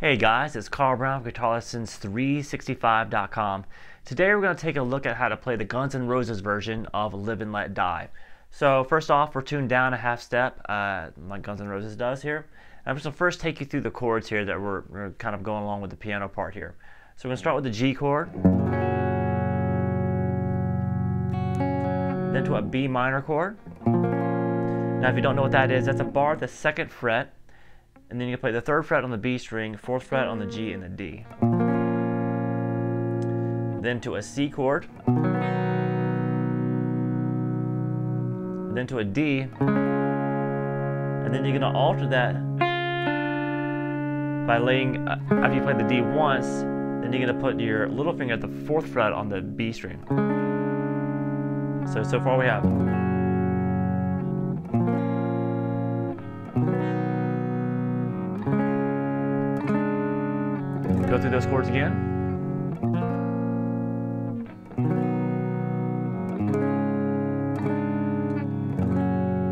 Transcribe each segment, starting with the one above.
Hey guys, it's Carl Brown, GuitarLessons365.com. Today we're going to take a look at how to play the Guns N' Roses version of Live and Let Die. So first off, we're tuned down a half step, like Guns N' Roses does here. And I'm just going to first take you through the chords here that we're kind of going along with the piano part here. So we're going to start with the G chord, then to a B minor chord. Now if you don't know what that is, that's a bar at the 2nd fret. And then you play the 3rd fret on the B string, 4th fret on the G and the D. Then to a C chord. Then to a D. And then you're going to alter that by laying, after you play the D once, then you're going to put your little finger at the 4th fret on the B string. So far we have. Go through those chords again.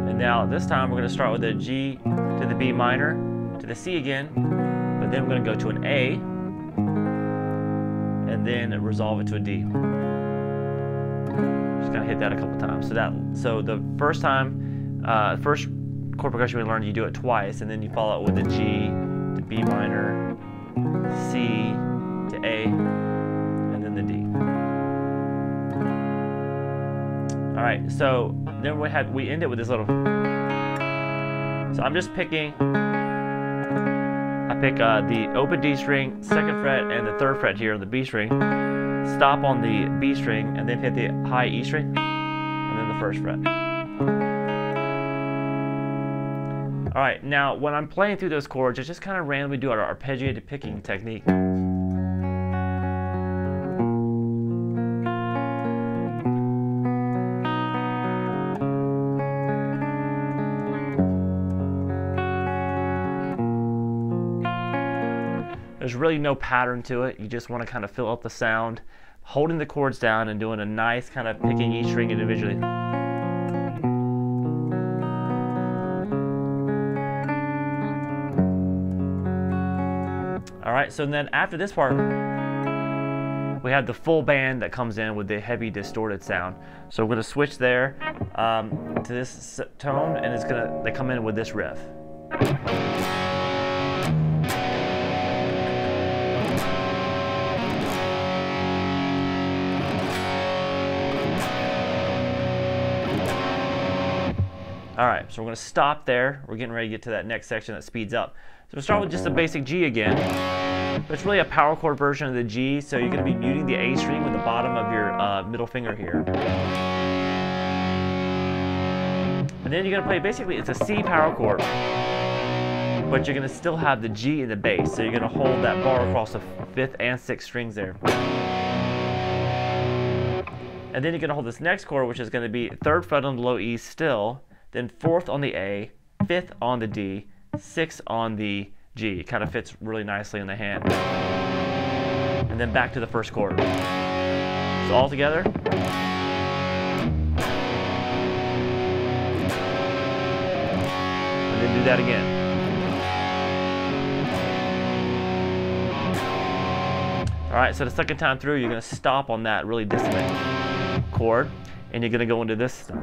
And now this time we're going to start with the G to the B minor to the C again, but then we're going to go to an A and then resolve it to a D. Just kind of hit that a couple times. So the first time, first chord progression we learned, you do it twice, and then you follow it with the G to B minor, C to A, and then the D. All right, so then we end it with this little. So I'm just picking. I pick the open D string, 2nd fret, and the 3rd fret here on the B string. Stop on the B string, and then hit the high E string, and then the 1st fret. All right, now when I'm playing through those chords, I just kind of randomly do our arpeggiated picking technique. There's really no pattern to it. You just want to kind of fill up the sound, holding the chords down and doing a nice kind of picking each string individually. Alright, so then after this part, we have the full band that comes in with the heavy distorted sound. So we're going to switch there to this tone, and they come in with this riff. Alright, so we're going to stop there. We're getting ready to get to that next section that speeds up. So we'll start with just a basic G again. But it's really a power chord version of the G, so you're going to be muting the A string with the bottom of your middle finger here. And then you're going to play, basically it's a C power chord, but you're going to still have the G in the bass, so you're going to hold that bar across the 5th and 6th strings there. And then you're going to hold this next chord, which is going to be 3rd fret on the low E still, then 4th on the A, 5th on the D, 6th on the G. It kind of fits really nicely in the hand. And then back to the first chord. So all together. And then do that again. Alright, so the second time through, you're going to stop on that really dissonant chord, and you're going to go into this stuff.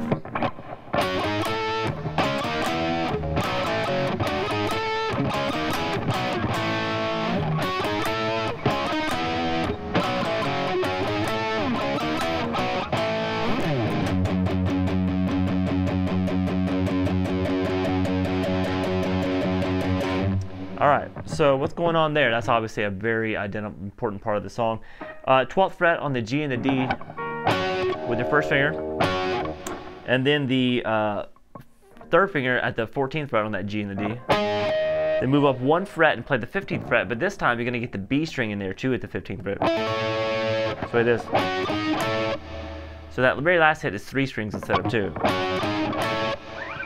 Alright, so what's going on there? That's obviously a very important part of the song. 12th fret on the G and the D with your first finger, and then the 3rd finger at the 14th fret on that G and the D. Then move up 1 fret and play the 15th fret, but this time you're going to get the B string in there too at the 15th fret. So like this. So that very last hit is 3 strings instead of 2.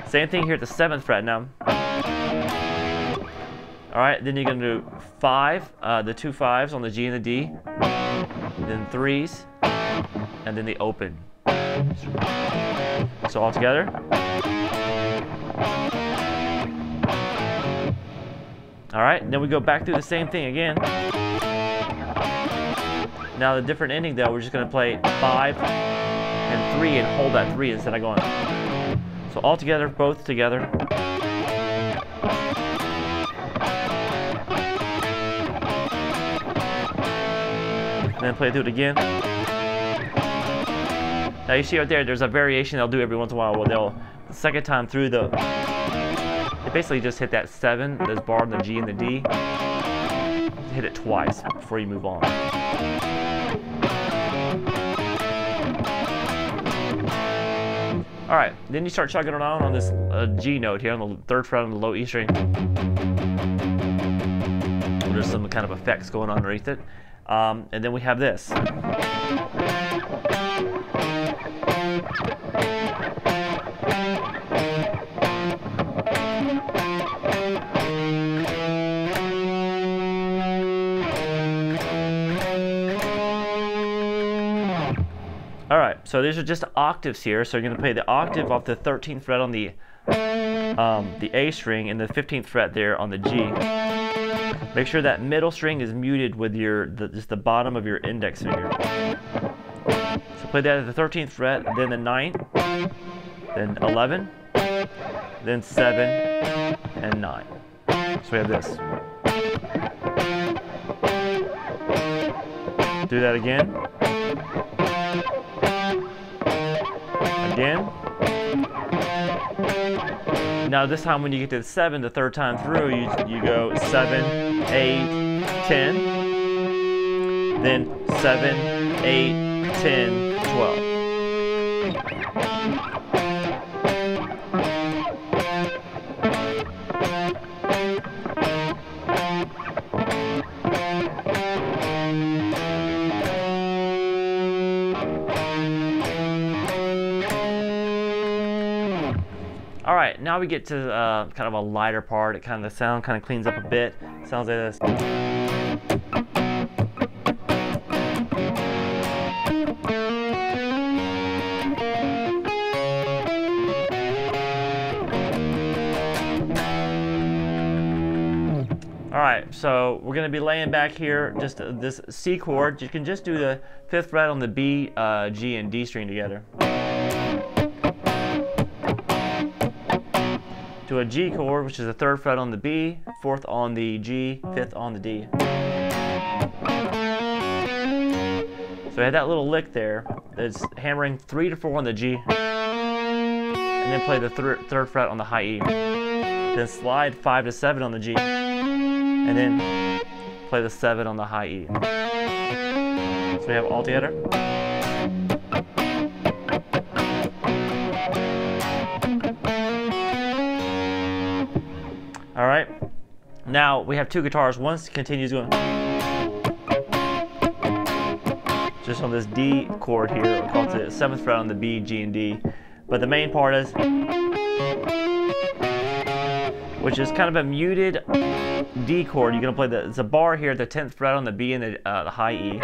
Same thing here at the 7th fret now. Alright, then you're going to do 5, the 2 5s on the G and the D, then 3s, and then the open. So all together. Alright, then we go back through the same thing again. Now the different ending though, we're just going to play 5 and 3 and hold that 3 instead of going. So all together, both together. And then play through it again. Now you see right there, there's a variation they'll do every once in a while where they'll, the second time through they basically just hit that 7 that's barred in the G and the D. Hit it twice before you move on. Alright, then you start chugging around on this G note here on the 3rd fret on the low E string. There's some kind of effects going on underneath it. And then we have this. Alright, so these are just octaves here. So you're going to play the octave off the 13th fret on the A string and the 15th fret there on the G. Make sure that middle string is muted with your just the bottom of your index finger. So play that at the 13th fret, then the 9th, then 11, then 7, and 9. So we have this. Do that again. Again. Now this time when you get to the 7, the 3rd time through, you go 7, 8, 10, then 7, 8, 10, 12. Alright, now we get to kind of a lighter part. It kind of, the sound kind of cleans up a bit. Sounds like this. Alright, so we're going to be laying back here just this C chord. You can just do the 5th fret on the B, G, and D string together. To a G chord, which is the 3rd fret on the B, 4th on the G, 5th on the D. So I had that little lick there that's hammering 3 to 4 on the G, and then play the 3rd fret on the high E. Then slide 5 to 7 on the G, and then play the 7 on the high E. So we have all together. Alright, now we have 2 guitars. One continues going just on this D chord here, we'll call it the 7th fret on the B, G, and D. But the main part is, which is kind of a muted D chord. You're going to play it's a bar here, the 10th fret on the B and the high E,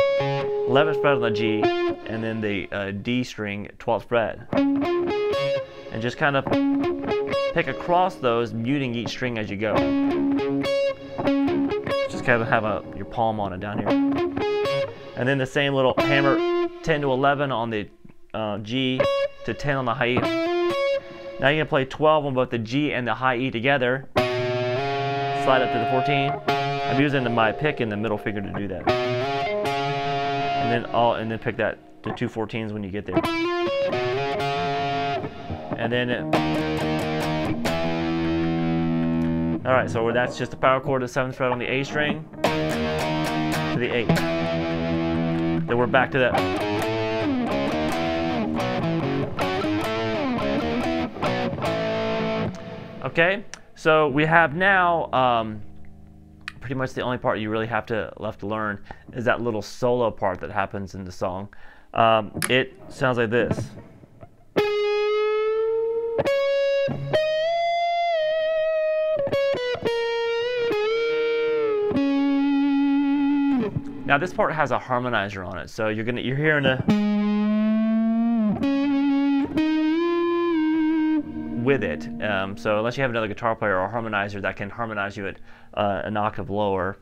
11th fret on the G, and then the D string, 12th fret. And just kind of pick across those, muting each string as you go. Just kind of have your palm on it down here. And then the same little hammer 10 to 11 on the G to 10 on the high E. Now you're going to play 12 on both the G and the high E together. Slide up to the 14. I'm using my pick and the middle finger to do that. And then pick the 2 14s when you get there. And then alright, so that's just the power chord to the 7th fret on the A string to the 8. Then we're back to that. Okay, so we have now pretty much the only part you really have to left to learn is that little solo part that happens in the song. It sounds like this. Now this part has a harmonizer on it, so you're hearing a with it. So unless you have another guitar player or harmonizer that can harmonize you at an octave lower,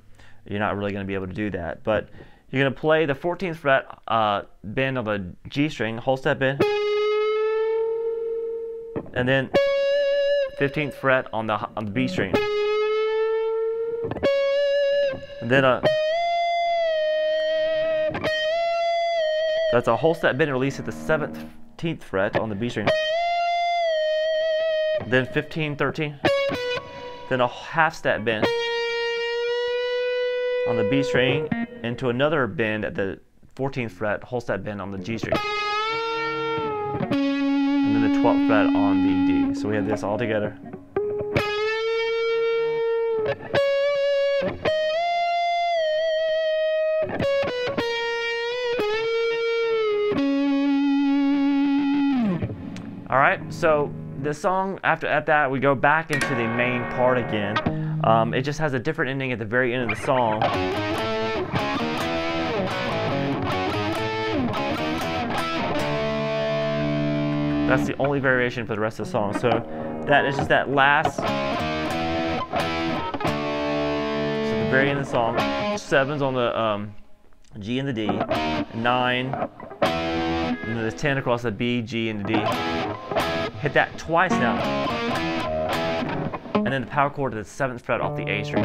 you're not really going to be able to do that. But you're going to play the 14th fret bend on the G string, whole step bend, and then 15th fret on the B string, and then that's a whole step bend and release at the 17th fret on the B string. Then 15, 13, then a half step bend on the B string into another bend at the 14th fret, whole step bend on the G string. And then the 12th fret on the D. So we have this all together. All right, so the song at that we go back into the main part again. It just has a different ending at the very end of the song. That's the only variation for the rest of the song. So that is just that last. So at the very end of the song, 7's on the G and the D, 9, and then the 10 across the B, G, and the D. Hit that twice now, and then the power chord to the 7th fret off the A string.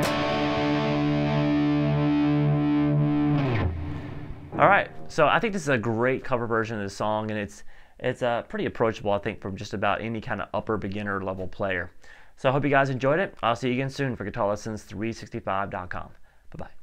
All right, so I think this is a great cover version of the song, and it's pretty approachable, I think, from just about any kind of upper beginner level player. So I hope you guys enjoyed it. I'll see you again soon for GuitarLessons365.com. Bye bye.